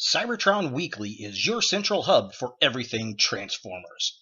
Cybertron Weekly is your central hub for everything Transformers.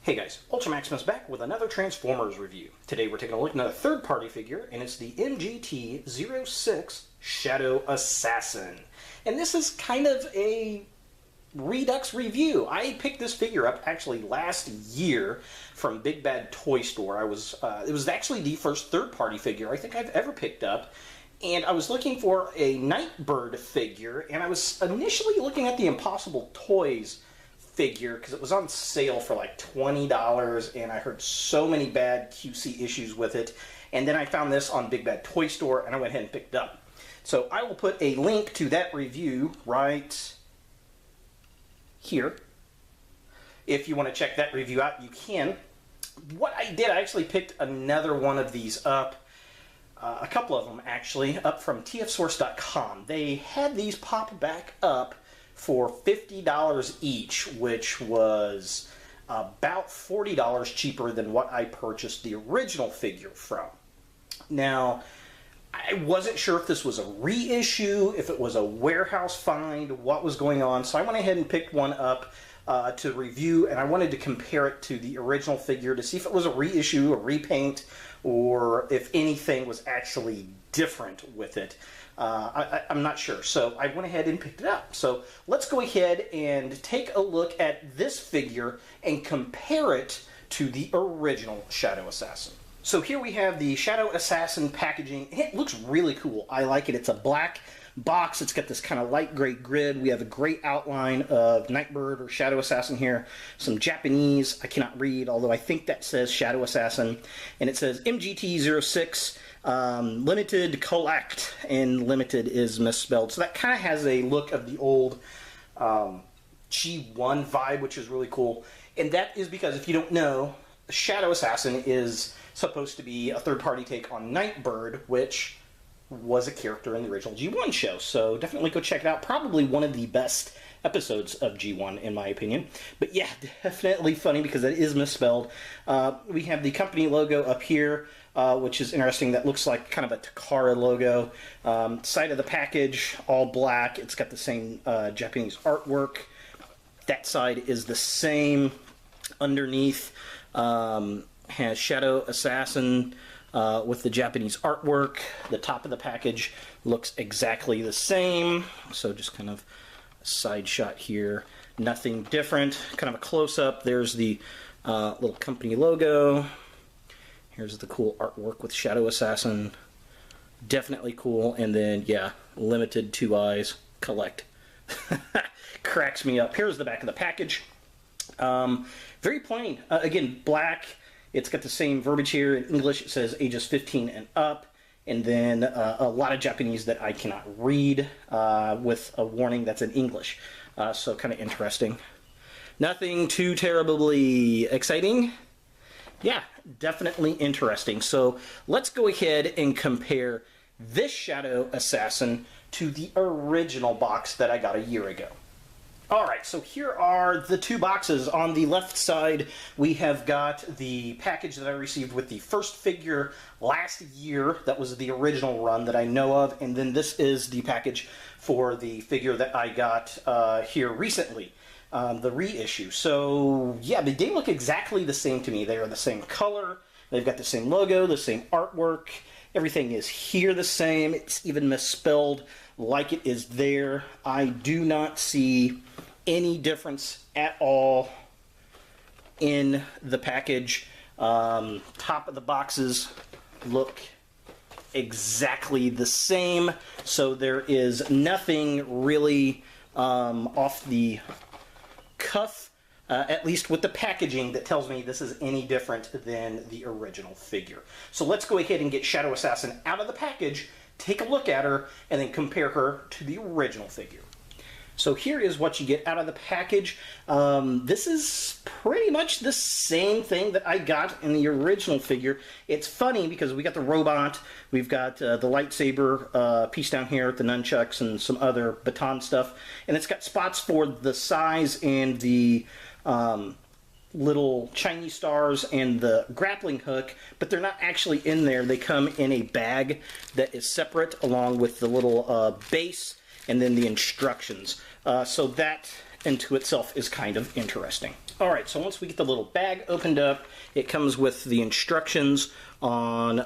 Hey guys, Ultramaximus back with another Transformers review. Today we're taking a look at another third-party figure, and it's the MGT-06 Shadow Assassin. And this is kind of a Redux review. I picked this figure up actually last year from Big Bad Toy Store. It was actually the first third-party figure I think I've ever picked up. And I was looking for a Nightbird figure, and I was initially looking at the Impossible Toys figure because it was on sale for like $20, and I heard so many bad QC issues with it. And then I found this on Big Bad Toy Store, and I went ahead and picked it up. So I will put a link to that review right here. If you want to check that review out, you can. What I did, I actually picked another one of these up. A couple of them actually, up from tfsource.com. They had these pop back up for $50 each, which was about $40 cheaper than what I purchased the original figure from. Now, I wasn't sure if this was a reissue, if it was a warehouse find, what was going on, so I went ahead and picked one up to review, and I wanted to compare it to the original figure to see if it was a reissue, a repaint, or if anything was actually different with it. I'm not sure, so I went ahead and picked it up. So let's go ahead and take a look at this figure and compare it to the original Shadow Assassin. So here we have the Shadow Assassin packaging. It looks really cool. I like it. It's a black box. It's got this kind of light gray grid. We have a great outline of Nightbird or Shadow Assassin here. Some Japanese I cannot read, although I think that says Shadow Assassin. And it says MGT-06 limited collect, and limited is misspelled. So that kind of has a look of the old G1 vibe, which is really cool. And that is because, if you don't know, Shadow Assassin is supposed to be a third-party take on Nightbird, which was a character in the original G1 show. So definitely go check it out. Probably one of the best episodes of G1, in my opinion. But yeah, definitely funny because it is misspelled. We have the company logo up here, which is interesting. That looks like kind of a Takara logo. Side of the package, all black. It's got the same Japanese artwork. That side is the same. Underneath has Shadow Assassin with the Japanese artwork. The top of the package looks exactly the same. So just kind of a side shot here. Nothing different. Kind of a close-up. There's the little company logo. Here's the cool artwork with Shadow Assassin. Definitely cool. And then, yeah, limited 2 eyes. Collect. Cracks me up. Here's the back of the package. Very plain. Again, black. It's got the same verbiage here. In English, it says ages 15 and up. And then a lot of Japanese that I cannot read with a warning that's in English. So kind of interesting. Nothing too terribly exciting. Yeah, definitely interesting. So let's go ahead and compare this Shadow Assassin to the original box that I got a year ago. Alright, so here are the two boxes. On the left side, we have got the package that I received with the first figure last year. That was the original run that I know of. And then this is the package for the figure that I got here recently. The reissue. So, yeah, they look exactly the same to me. They are the same color. They've got the same logo, the same artwork. Everything is here the same. It's even misspelled like it is there. I do not see any difference at all in the package. Top of the boxes look exactly the same. So there is nothing really off the cuff, at least with the packaging, that tells me this is any different than the original figure. So let's go ahead and get Shadow Assassin out of the package, take a look at her, and then compare her to the original figure. So here is what you get out of the package. This is pretty much the same thing that I got in the original figure. It's funny because we got the robot, we've got the lightsaber piece down here, the nunchucks, and some other baton stuff. And it's got spots for the size and the little Chinese stars and the grappling hook, but they're not actually in there. They come in a bag that is separate along with the little base and then the instructions. So that into itself is kind of interesting. Alright, so once we get the little bag opened up, it comes with the instructions on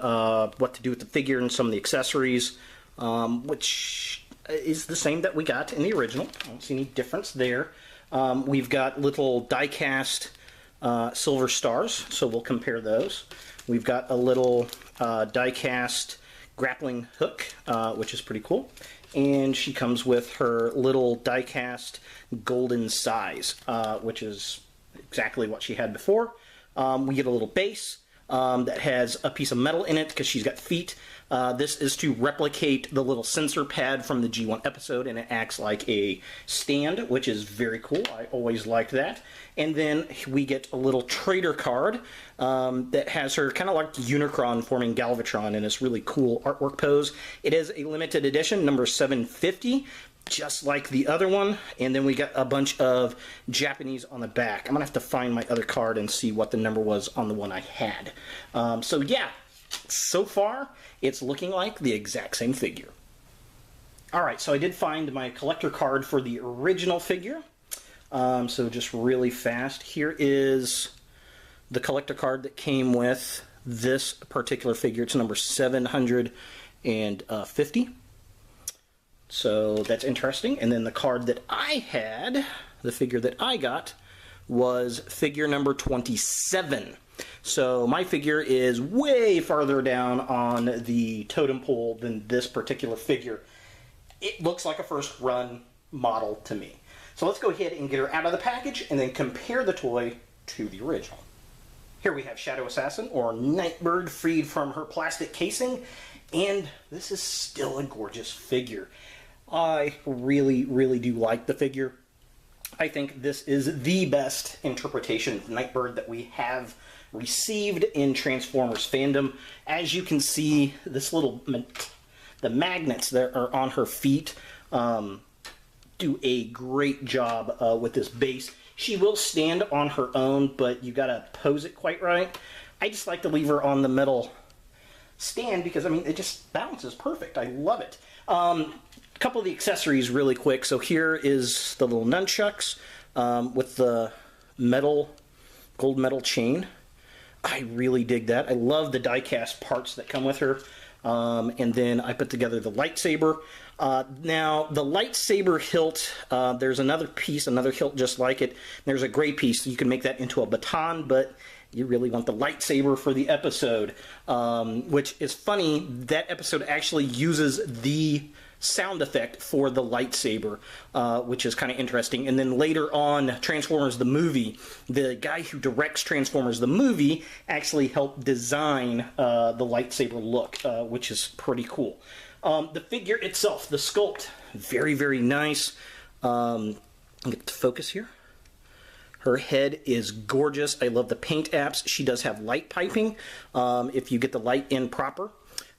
what to do with the figure and some of the accessories, which is the same that we got in the original. I don't see any difference there. We've got little die-cast silver stars, so we'll compare those. We've got a little die-cast grappling hook, which is pretty cool. And she comes with her little die-cast golden size, which is exactly what she had before. We get a little base that has a piece of metal in it because she's got feet. This is to replicate the little sensor pad from the G1 episode, and it acts like a stand, which is very cool. I always liked that. And then we get a little trader card that has her kind of like Unicron forming Galvatron in this really cool artwork pose. It is a limited edition, number 750, just like the other one. And then we got a bunch of Japanese on the back. I'm going to have to find my other card and see what the number was on the one I had. So yeah, so far it's looking like the exact same figure. Alright, so I did find my collector card for the original figure. So just really fast, here is the collector card that came with this particular figure. It's number 750. So that's interesting. And then the card that I had, the figure that I got, was figure number 27. So my figure is way farther down on the totem pole than this particular figure. It looks like a first run model to me. So let's go ahead and get her out of the package and then compare the toy to the original. Here we have Shadow Assassin, or Nightbird, freed from her plastic casing, and this is still a gorgeous figure. I really, really do like the figure. I think this is the best interpretation of Nightbird that we have received in Transformers fandom. As you can see, this little, the magnets that are on her feet do a great job with this base. She will stand on her own, but you gotta pose it quite right. I just like to leave her on the metal stand because, I mean, it just balances perfect. I love it. A couple of the accessories really quick. So here is the little nunchucks with the metal, gold metal chain. I really dig that. I love the die-cast parts that come with her. And then I put together the lightsaber. Now, the lightsaber hilt, there's another piece, another hilt just like it. There's a gray piece, so you can make that into a baton, but you really want the lightsaber for the episode. Which is funny, that episode actually uses the sound effect for the lightsaber, which is kind of interesting. And then later on, Transformers the movie, the guy who directs Transformers the movie actually helped design the lightsaber look, which is pretty cool. The figure itself, the sculpt, very, very nice. I'll get to focus here. Her head is gorgeous. I love the paint apps. She does have light piping if you get the light in proper.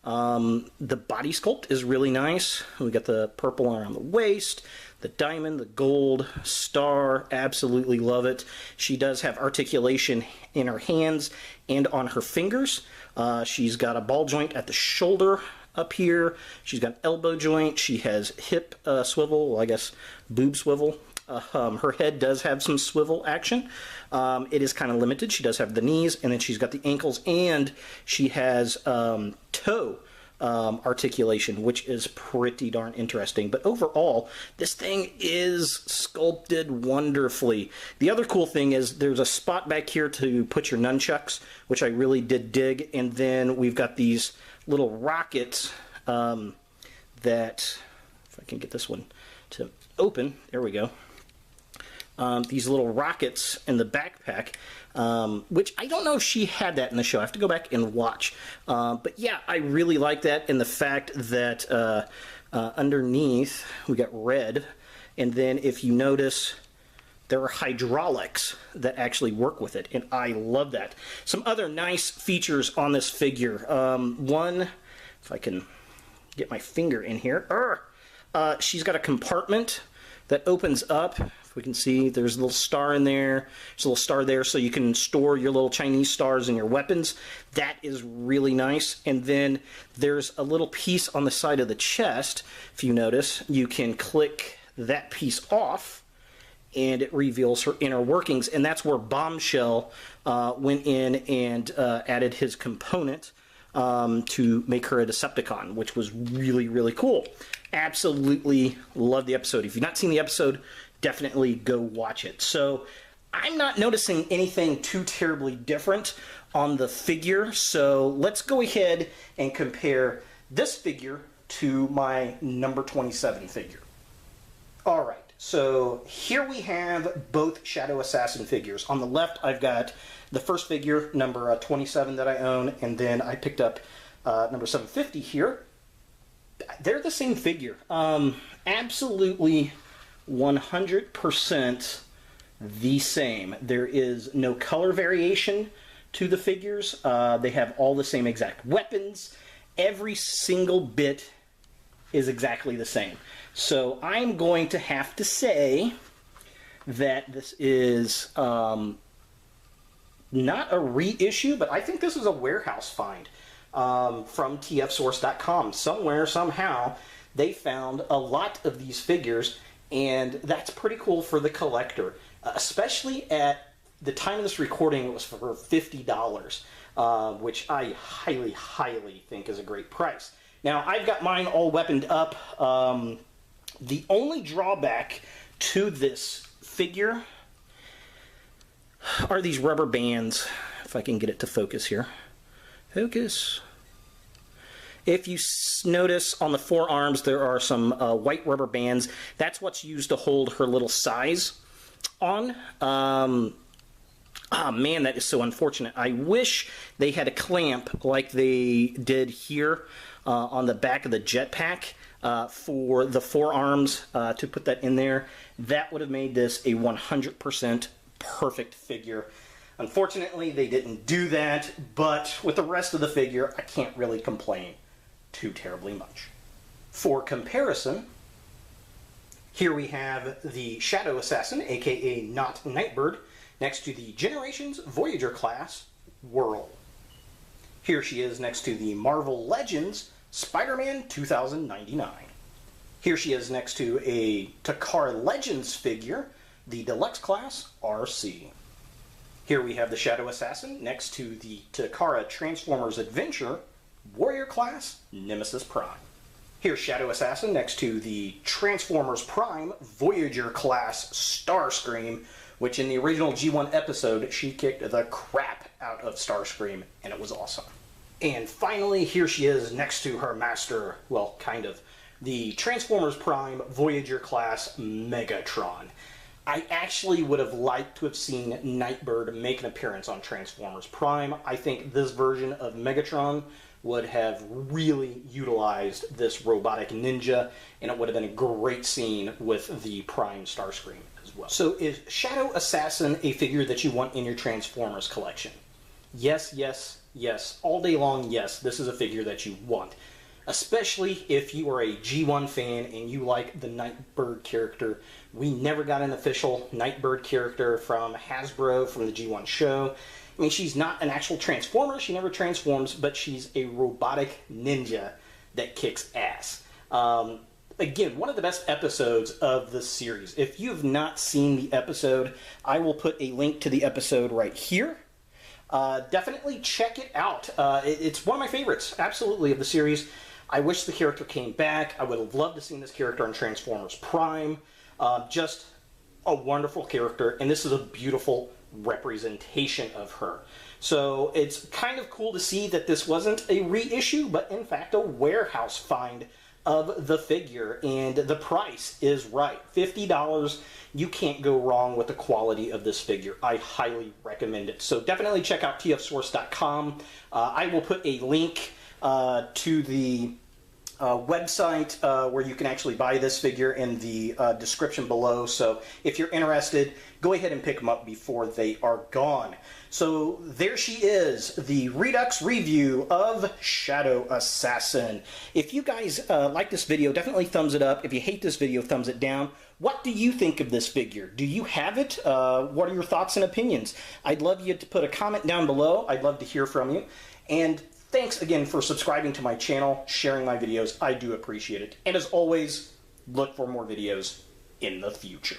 The body sculpt is really nice. We got the purple around the waist, the diamond, the gold star, absolutely love it. She does have articulation in her hands and on her fingers. She's got a ball joint at the shoulder up here. She's got an elbow joint. She has hip swivel, well, I guess boob swivel. Her head does have some swivel action. It is kind of limited. She does have the knees, and then she's got the ankles, and she has toe articulation, which is pretty darn interesting. But overall, this thing is sculpted wonderfully. The other cool thing is there's a spot back here to put your nunchucks, which I really did dig, and then we've got these little rockets that, if I can get this one to open, there we go. These little rockets in the backpack, which I don't know if she had that in the show. I have to go back and watch. But yeah, I really like that, and the fact that Underneath, we got red, and then if you notice, there are hydraulics that actually work with it, and I love that. Some other nice features on this figure. One, if I can get my finger in here, she's got a compartment that opens up. If we can see, there's a little star in there. There's a little star there so you can store your little Chinese stars in your weapons. That is really nice. And then there's a little piece on the side of the chest. If you notice, you can click that piece off and it reveals her inner workings. And that's where Bombshell went in and added his component to make her a Decepticon, which was really, really cool. Absolutely love the episode. If you've not seen the episode, definitely go watch it. So I'm not noticing anything too terribly different on the figure, so let's go ahead and compare this figure to my number 27 figure. Alright, so here we have both Shadow Assassin figures. On the left, I've got the first figure, number 27 that I own, and then I picked up number 750 here. They're the same figure. Absolutely 100% the same. There is no color variation to the figures. They have all the same exact weapons. Every single bit is exactly the same. So I'm going to have to say that this is not a reissue, but I think this is a warehouse find from tfsource.com. Somewhere, somehow, they found a lot of these figures, and that's pretty cool for the collector. Especially at the time of this recording, it was for $50, which I highly, highly think is a great price. Now, I've got mine all weaponed up. The only drawback to this figure are these rubber bands. If I can get it to focus here. Focus. If you notice on the forearms, there are some white rubber bands. That's what's used to hold her little size on. Ah, man, that is so unfortunate. I wish they had a clamp like they did here on the back of the jetpack for the forearms to put that in there. That would have made this a 100% perfect figure. Unfortunately, they didn't do that, but with the rest of the figure, I can't really complain too terribly much. For comparison, here we have the Shadow Assassin, aka NOT Nightbird, next to the Generations Voyager class Whirl. Here she is next to the Marvel Legends Spider-Man 2099. Here she is next to a Takara Legends figure, the Deluxe class RC. Here we have the Shadow Assassin next to the Takara Transformers Adventure Warrior class Nemesis Prime. Here's Shadow Assassin next to the Transformers Prime Voyager class Starscream, which in the original G1 episode, she kicked the crap out of Starscream, and it was awesome. And finally, here she is next to her master, well, kind of, the Transformers Prime Voyager class Megatron. I actually would have liked to have seen Nightbird make an appearance on Transformers Prime. I think this version of Megatron would have really utilized this robotic ninja, and it would have been a great scene with the Prime Starscream as well. So is Shadow Assassin a figure that you want in your Transformers collection? Yes, yes, yes. All day long, yes, this is a figure that you want. Especially if you are a G1 fan and you like the Nightbird character. We never got an official Nightbird character from Hasbro from the G1 show. I mean, she's not an actual Transformer, she never transforms, but she's a robotic ninja that kicks ass. Again, one of the best episodes of the series. If you have not seen the episode, I will put a link to the episode right here. Definitely check it out. It's one of my favorites, absolutely, of the series. I wish the character came back. I would have loved to see this character on Transformers Prime. Just a wonderful character, and this is a beautiful representation of her. So it's kind of cool to see that this wasn't a reissue, but in fact a warehouse find of the figure, and the price is right. $50. You can't go wrong with the quality of this figure. I highly recommend it. So definitely check out tfsource.com. I will put a link to the website where you can actually buy this figure in the description below. So if you're interested, go ahead and pick them up before they are gone. So there she is, the Redux review of Shadow Assassin. If you guys like this video, definitely thumbs it up. If you hate this video, thumbs it down. What do you think of this figure? Do you have it? What are your thoughts and opinions? I'd love you to put a comment down below. I'd love to hear from you. And thanks again for subscribing to my channel, sharing my videos. I do appreciate it. And as always, look for more videos in the future.